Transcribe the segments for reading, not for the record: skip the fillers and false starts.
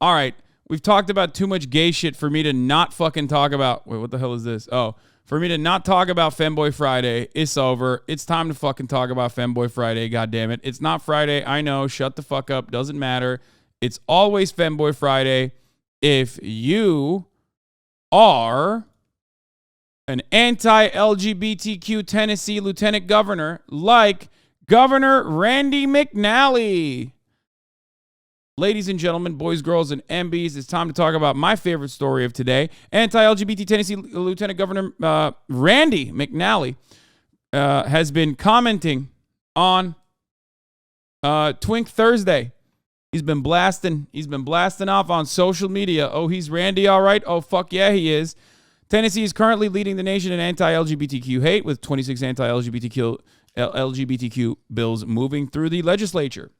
All right. We've talked about too much gay shit for me to not fucking talk about. Wait, what the hell is this? Oh, for me to not talk about Femboy Friday. It's over. It's time to fucking talk about Femboy Friday. God damn it. It's not Friday. I know. Shut the fuck up. Doesn't matter. It's always Femboy Friday. If you are an anti-LGBTQ Tennessee lieutenant governor like Governor Randy McNally. Ladies and gentlemen, boys, girls, and MBs, it's time to talk about my favorite story of today. Anti-LGBT Tennessee Lieutenant Governor Randy McNally has been commenting on Twink Thursday. He's been blasting off on social media. Oh, he's Randy, all right? Oh, fuck yeah, he is. Tennessee is currently leading the nation in anti-LGBTQ hate with 26 anti-LGBTQ bills moving through the legislature.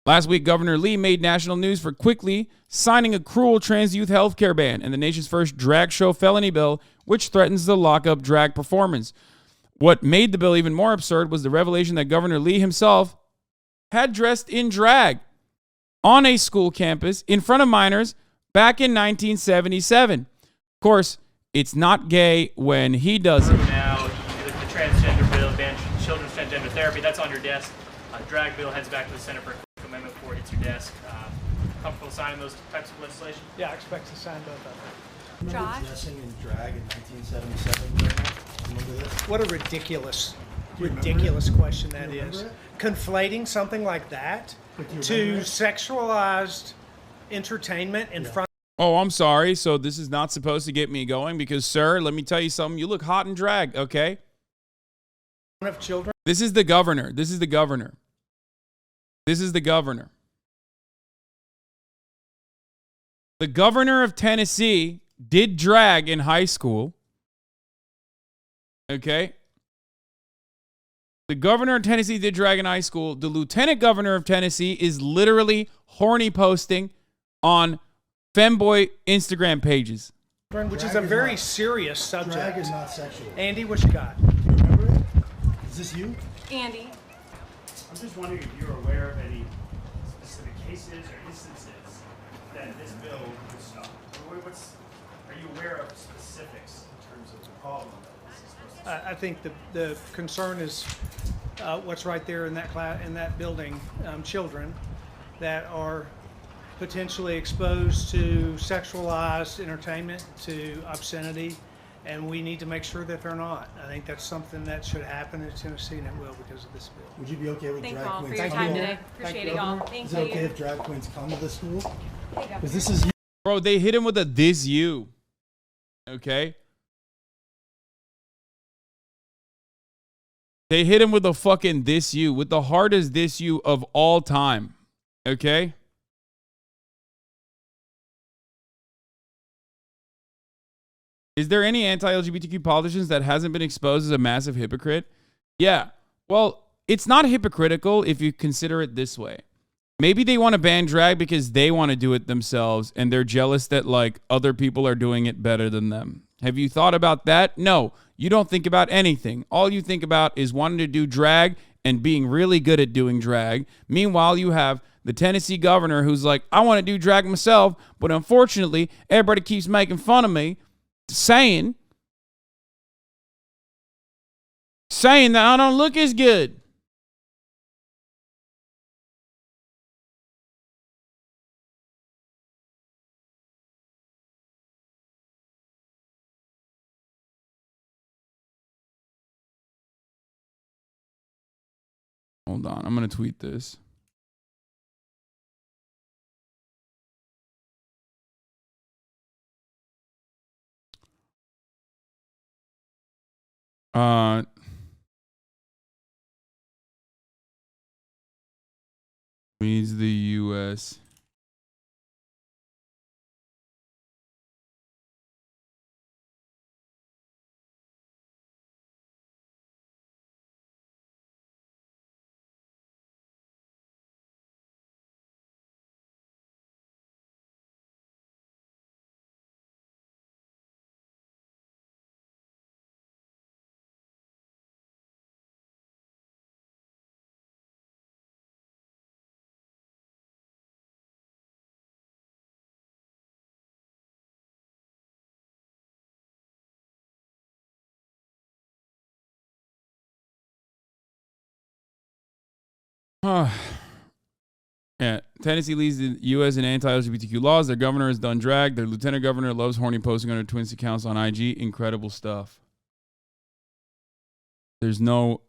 Last week, Governor Lee made national news for quickly signing a cruel trans youth health care ban and the nation's first drag show felony bill, which threatens to lock up drag performance. What made the bill even more absurd was the revelation that Governor Lee himself had dressed in drag on a school campus in front of minors back in 1977. Of course, it's not gay when he does it. Now, the transgender bill, ban children's transgender therapy, that's on your desk. Drag bill heads back to the Senate for Amendment 4, hits your desk. Comfortable signing those types of legislation? Yeah, I expect to sign both of them. Remember dressing in drag in 1977? Remember this? What a ridiculous question that is. Conflating something like that to sexualized entertainment in front. Oh, I'm sorry. So this is not supposed to get me going because, sir, let me tell you something. You look hot in drag, okay? Of children. This is the governor. This is the governor. This is the governor. The governor of Tennessee did drag in high school. Okay? The governor of Tennessee did drag in high school. The lieutenant governor of Tennessee is literally horny posting on Femboy Instagram pages. Which is a very serious subject. Drag is not sexual. Andy, what you got? Do you remember it? Is this you? Andy. I'm just wondering if you're aware of any specific cases or instances that this bill would stop. Are you aware of specifics in terms of the problem that this is supposed to solve? I think the concern is what's right there in that building, children that are potentially exposed to sexualized entertainment, to obscenity, and we need to make sure that they're not. I think that's something that should happen in Tennessee, and it will because of this bill. Would you be okay with Thank drag you all for queens your coming time here? today. Appreciate it, y'all. Thank Is you. it okay if drag queens come to the school? There you go. Because this is you. Bro, they hit him with a this you. Okay? They hit him with a fucking this you, with the hardest this you of all time. Okay? Is there any anti-LGBTQ politicians that hasn't been exposed as a massive hypocrite? Yeah. Well, it's not hypocritical if you consider it this way. Maybe they want to ban drag because they want to do it themselves and they're jealous that like other people are doing it better than them. Have you thought about that? No, you don't think about anything. All you think about is wanting to do drag and being really good at doing drag. Meanwhile, you have the Tennessee governor who's like, I want to do drag myself, but unfortunately, everybody keeps making fun of me, saying that I don't look as good. Hold on, I'm going to tweet this. Needs the U.S. Yeah, Tennessee leads the U.S. in anti-LGBTQ laws. Their governor has done drag. Their lieutenant governor loves horny posting on her Twins accounts on IG. Incredible stuff. There's no...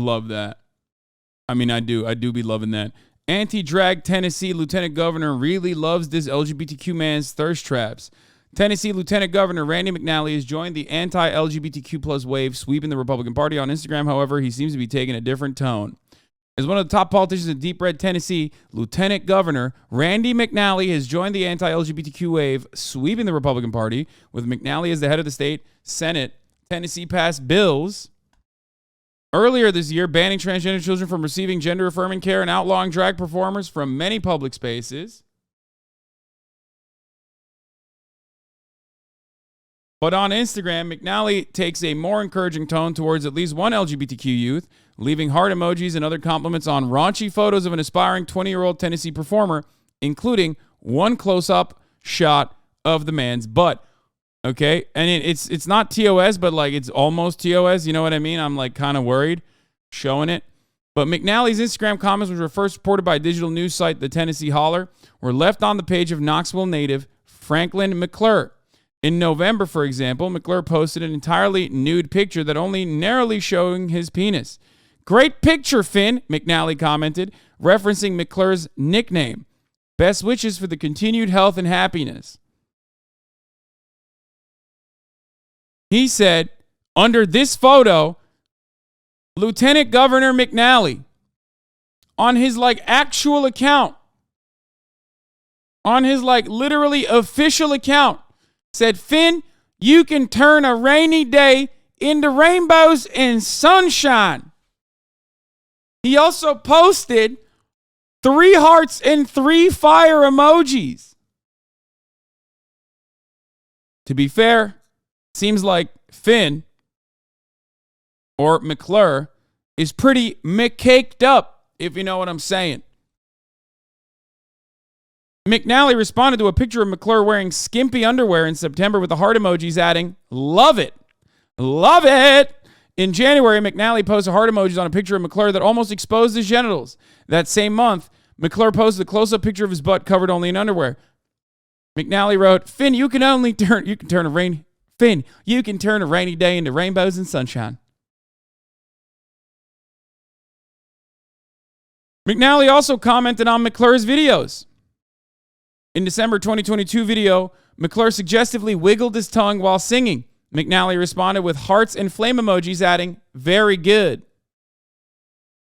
Love that. I mean, I do. I do be loving that. Anti-drag Tennessee lieutenant governor really loves this LGBTQ man's thirst traps. Tennessee Lieutenant Governor Randy McNally has joined the anti-LGBTQ plus wave sweeping the Republican Party on Instagram. However, he seems to be taking a different tone. As one of the top politicians in deep red Tennessee, Lieutenant Governor Randy McNally has joined the anti-LGBTQ wave sweeping the Republican Party. With McNally as the head of the state Senate, Tennessee passed bills earlier this year banning transgender children from receiving gender-affirming care and outlawing drag performers from many public spaces. But on Instagram, McNally takes a more encouraging tone towards at least one LGBTQ youth, leaving heart emojis and other compliments on raunchy photos of an aspiring 20-year-old Tennessee performer, including one close-up shot of the man's butt. Okay? And it's not TOS, but like it's almost TOS. You know what I mean? I'm like kind of worried showing it. But McNally's Instagram comments, which were first reported by a digital news site, the Tennessee Holler, were left on the page of Knoxville native Franklin McClure. In November, for example, McClure posted an entirely nude picture that only narrowly showing his penis. Great picture, Finn, McNally commented, referencing McClure's nickname. Best wishes for the continued health and happiness. He said, under this photo, Lieutenant Governor McNally, on his actual account, on his literally official account, said, Finn, you can turn a rainy day into rainbows and sunshine. He also posted 3 hearts and 3 fire emojis. To be fair, seems like Finn or McClure is pretty McCaked up, if you know what I'm saying. McNally responded to a picture of McClure wearing skimpy underwear in September with the heart emojis, adding, love it. Love it. In January, McNally posted heart emojis on a picture of McClure that almost exposed his genitals. That same month, McClure posted a close-up picture of his butt covered only in underwear. McNally wrote, Finn, you can turn a rainy day into rainbows and sunshine. McNally also commented on McClure's videos. In December 2022 video, McClure suggestively wiggled his tongue while singing. McNally responded with hearts and flame emojis, adding, very good.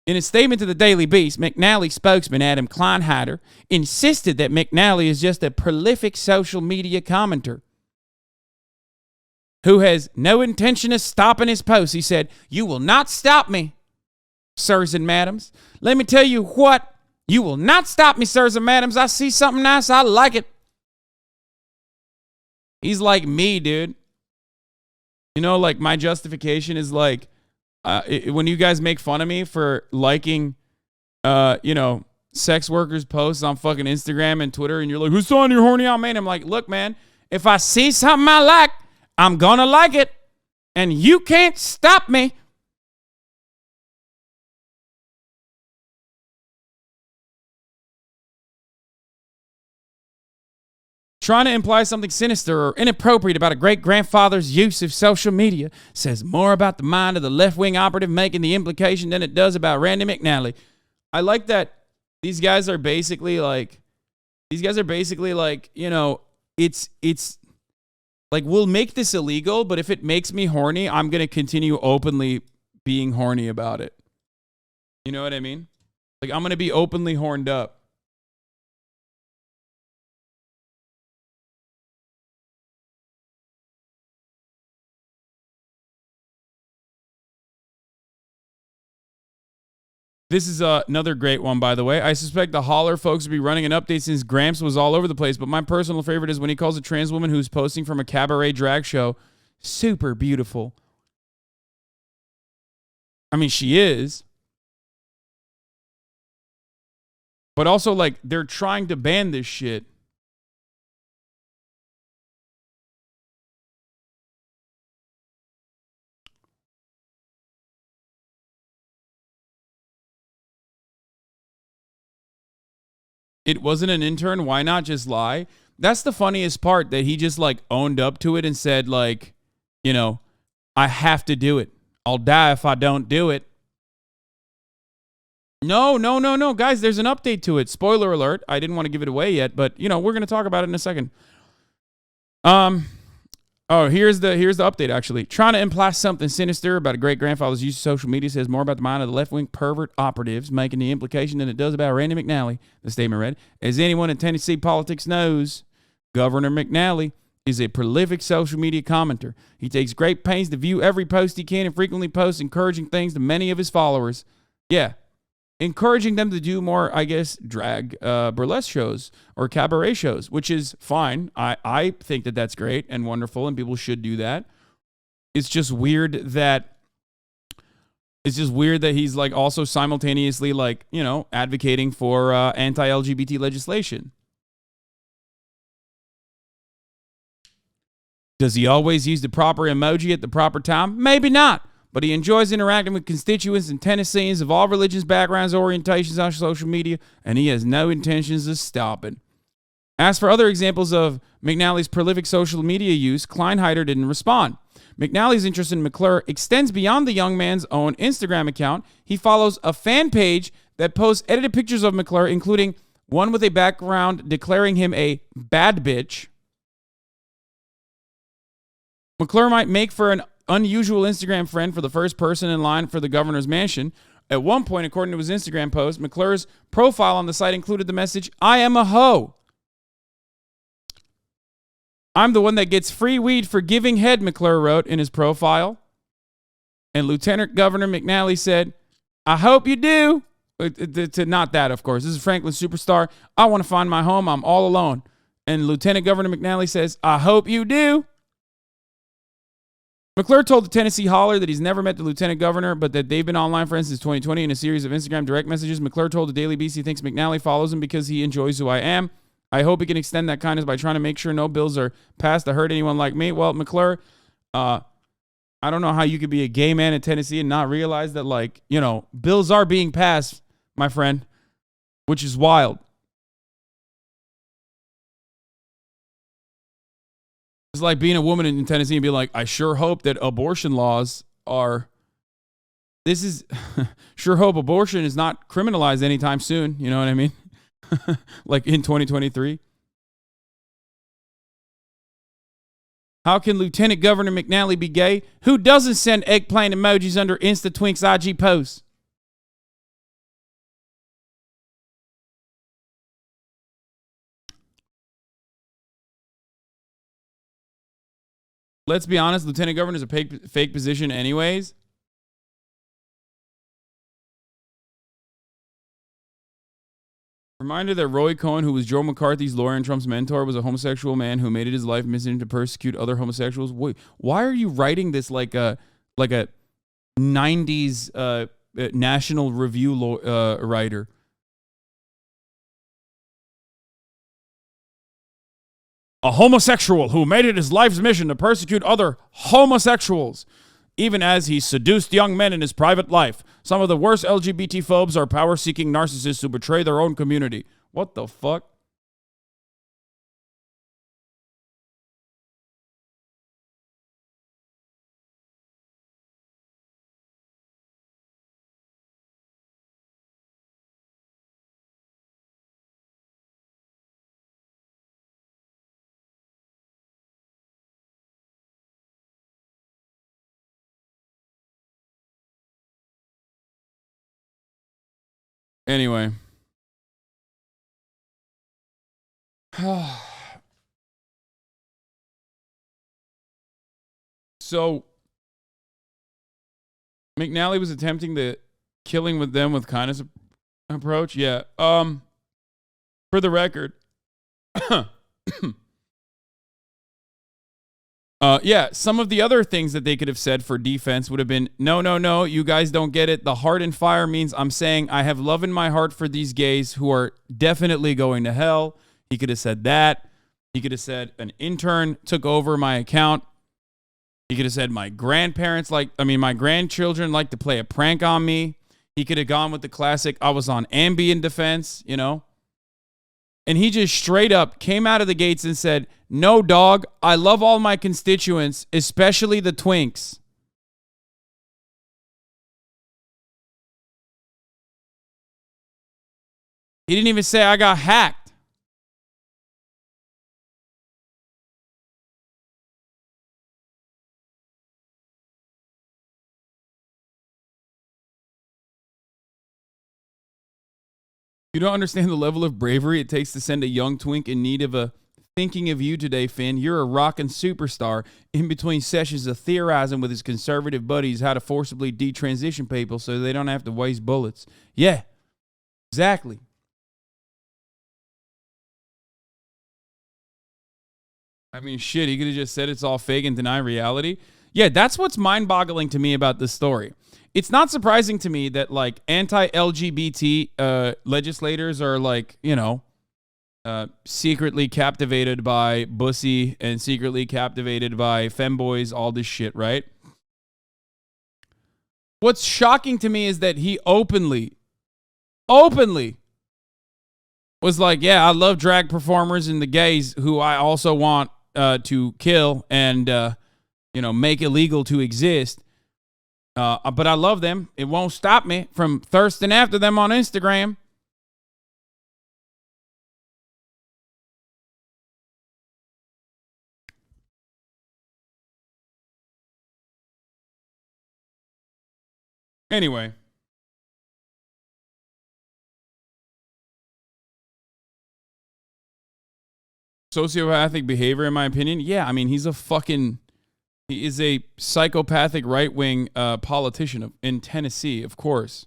In a statement to the Daily Beast, McNally spokesman Adam Kleinheider insisted that McNally is just a prolific social media commenter who has no intention of stopping his posts. He said, you will not stop me, sirs and madams. Let me tell you what. You will not stop me, sirs and madams. I see something nice. I like it. He's like me, dude. You know, my justification is when you guys make fun of me for liking, sex workers' posts on fucking Instagram and Twitter, and you're like, who's on your horny out, man? I'm like, look, man, if I see something I like, I'm gonna like it. And you can't stop me. Trying to imply something sinister or inappropriate about a great-grandfather's use of social media says more about the mind of the left-wing operative making the implication than it does about Randy McNally. I like that these guys are basically it's like, we'll make this illegal, but if it makes me horny, I'm going to continue openly being horny about it. You know what I mean? Like, I'm going to be openly horned up. This is another great one, by the way. I suspect the Holler folks will be running an update since Gramps was all over the place, but my personal favorite is when he calls a trans woman who's posting from a cabaret drag show super beautiful. I mean, she is. But also, they're trying to ban this shit. it wasn't an intern. Why not just lie? That's the funniest part, that he just like owned up to it and said like, you know, I have to do it. I'll die if I don't do it. No, guys, there's an update to it. Spoiler alert. I didn't want to give it away yet, but you know, we're going to talk about it in a second. Oh, here's the update, actually. Trying to imply something sinister about a great-grandfather's use of social media says more about the mind of the left-wing pervert operatives, making the implication than it does about Randy McNally, the statement read. As anyone in Tennessee politics knows, Governor McNally is a prolific social media commenter. He takes great pains to view every post he can and frequently posts encouraging things to many of his followers. Yeah. Encouraging them to do more, I guess, drag burlesque shows or cabaret shows, which is fine. I think that that's great and wonderful, and people should do that. It's just weird that he's like also simultaneously like, you know, advocating for anti-LGBT legislation. Does he always use the proper emoji at the proper time? Maybe not. But he enjoys interacting with constituents and Tennesseans of all religions, backgrounds, orientations on social media, and he has no intentions of stopping. As for other examples of McNally's prolific social media use, Kleinheider didn't respond. McNally's interest in McClure extends beyond the young man's own Instagram account. He follows a fan page that posts edited pictures of McClure, including one with a background declaring him a bad bitch. McClure might make for an unusual Instagram friend for the first person in line for the governor's mansion. At one point, according to his Instagram post, McClure's profile on the site included the message, "I am a hoe. I'm the one that gets free weed for giving head," McClure wrote in his profile. And Lieutenant Governor McNally said, "I hope you do." Not that, of course. This is Franklin Superstar. "I want to find my home. I'm all alone." And Lieutenant Governor McNally says, "I hope you do." McClure told the Tennessee Holler that he's never met the lieutenant governor, but that they've been online friends since 2020 in a series of Instagram direct messages. McClure told the Daily Beast he thinks McNally follows him because he enjoys who I am. "I hope he can extend that kindness by trying to make sure no bills are passed to hurt anyone like me." Well, McClure, I don't know how you could be a gay man in Tennessee and not realize that, like, you know, bills are being passed, my friend, which is wild. It's like being a woman in Tennessee and being like, "I sure hope that abortion laws are, sure hope abortion is not criminalized anytime soon." You know what I mean? Like in 2023. How can Lieutenant Governor McNally be gay? Who doesn't send eggplant emojis under Insta Twink's IG posts? Let's be honest, Lieutenant Governor is a fake position anyways. Reminder that Roy Cohn, who was Joe McCarthy's lawyer and Trump's mentor, was a homosexual man who made it his life mission to persecute other homosexuals. Wait, why are you writing this like a 90s National Review writer? A homosexual who made it his life's mission to persecute other homosexuals, even as he seduced young men in his private life. Some of the worst LGBT phobes are power-seeking narcissists who betray their own community. What the fuck? Anyway. So, McNally was attempting the killing with them with kindness approach. Yeah. For the record. Yeah, some of the other things that they could have said for defense would have been, no, you guys don't get it. The heart and fire means I'm saying I have love in my heart for these gays who are definitely going to hell. He could have said that. He could have said an intern took over my account. He could have said my grandchildren like to play a prank on me. He could have gone with the classic, I was on Ambien defense, you know. And he just straight up came out of the gates and said, "No, dog, I love all my constituents, especially the Twinks." He didn't even say I got hacked. You don't understand the level of bravery it takes to send a young twink in need of a thinking of you today, Finn. You're a rockin' superstar in between sessions of theorizing with his conservative buddies how to forcibly detransition people so they don't have to waste bullets. Yeah, exactly. I mean, shit, he could have just said it's all fake and deny reality. Yeah, that's what's mind-boggling to me about this story. It's not surprising to me that, like, anti-LGBT legislators are, like, you know, secretly captivated by Bussy and secretly captivated by femboys, all this shit, right? What's shocking to me is that he openly was like, yeah, I love drag performers and the gays who I also want to kill and, you know, make illegal to exist. But I love them. It won't stop me from thirsting after them on Instagram. Anyway. Sociopathic behavior, in my opinion. Yeah, I mean, he is a psychopathic right-wing politician in Tennessee, of course.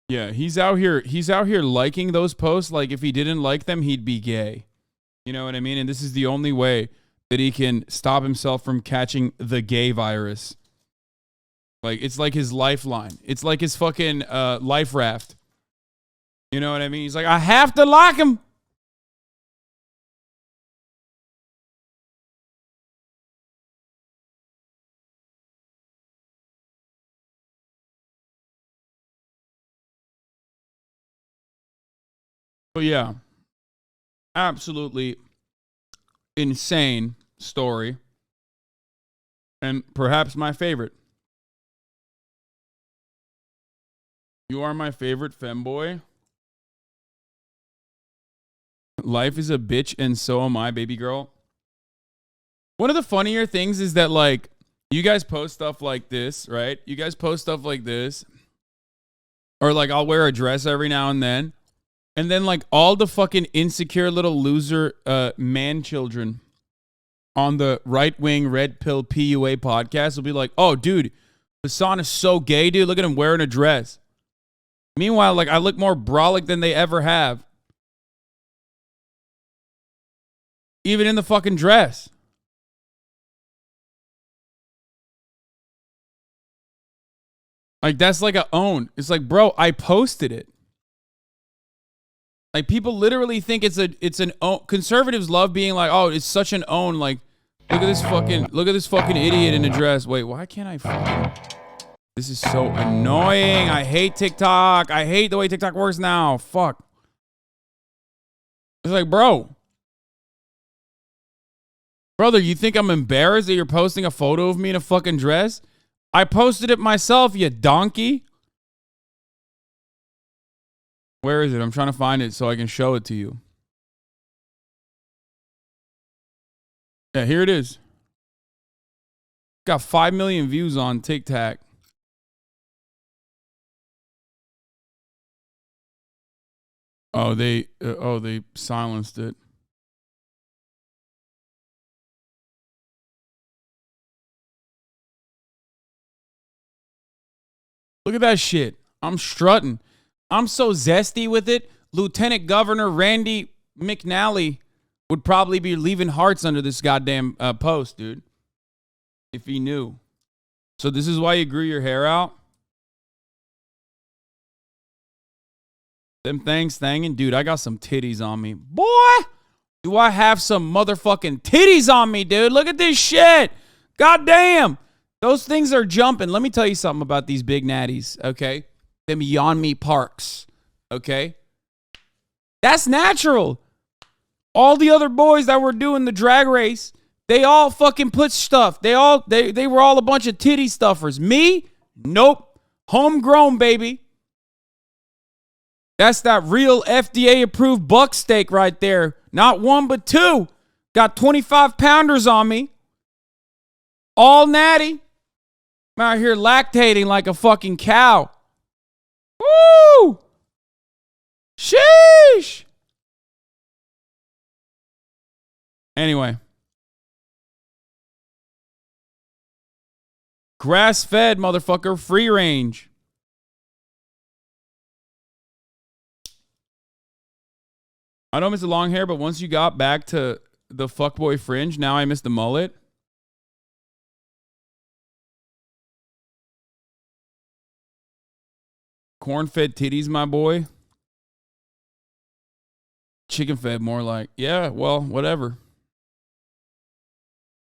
Yeah, he's out here liking those posts like if he didn't like them, he'd be gay. You know what I mean? And this is the only way that he can stop himself from catching the gay virus. Like, it's like his lifeline. It's like his fucking life raft. You know what I mean? He's like, I have to like him. But yeah, absolutely insane story. And perhaps my favorite. You are my favorite femboy. Life is a bitch and so am I, baby girl. One of the funnier things is that, like, you guys post stuff like this, right? You guys post stuff like this. Or, like, I'll wear a dress every now and then. And then, like, all the fucking insecure little loser man children on the right-wing red pill PUA podcast will be like, oh, dude, Hasan is so gay, dude. Look at him wearing a dress. Meanwhile, like, I look more brolic than they ever have. Even in the fucking dress. Like, that's like a own. It's like, bro, I posted it. Like, people literally think it's an own. Conservatives love being like, oh, it's such an own. Like, look at this fucking idiot in a dress. Wait, why can't I fucking... This is so annoying. I hate TikTok. I hate the way TikTok works now. Fuck. It's like, bro. Brother, you think I'm embarrassed that you're posting a photo of me in a fucking dress? I posted it myself, you donkey. Where is it? I'm trying to find it so I can show it to you. Yeah, here it is. Got 5 million views on TikTok. Oh, they silenced it. Look at that shit. I'm strutting. I'm so zesty with it. Lieutenant Governor Randy McNally would probably be leaving hearts under this goddamn post, dude. If he knew. So this is why you grew your hair out? Them things thangin'. Dude, I got some titties on me. Boy! Do I have some motherfucking titties on me, dude? Look at this shit. God damn. Those things are jumping. Let me tell you something about these big natties, okay? Them Beyond Me parks, okay? That's natural. All the other boys that were doing the drag race, they all fucking put stuff. They were all a bunch of titty stuffers. Me? Nope. Homegrown, baby. That's that real FDA approved buck steak right there. Not one, but two. Got 25 pounders on me. All natty. I'm out here lactating like a fucking cow. Woo! Sheesh! Anyway. Grass-fed, motherfucker. Free range. I don't miss the long hair, but once you got back to the fuckboy fringe, now I miss the mullet. Corn-fed titties, my boy. Chicken-fed, more like. Yeah, well, whatever.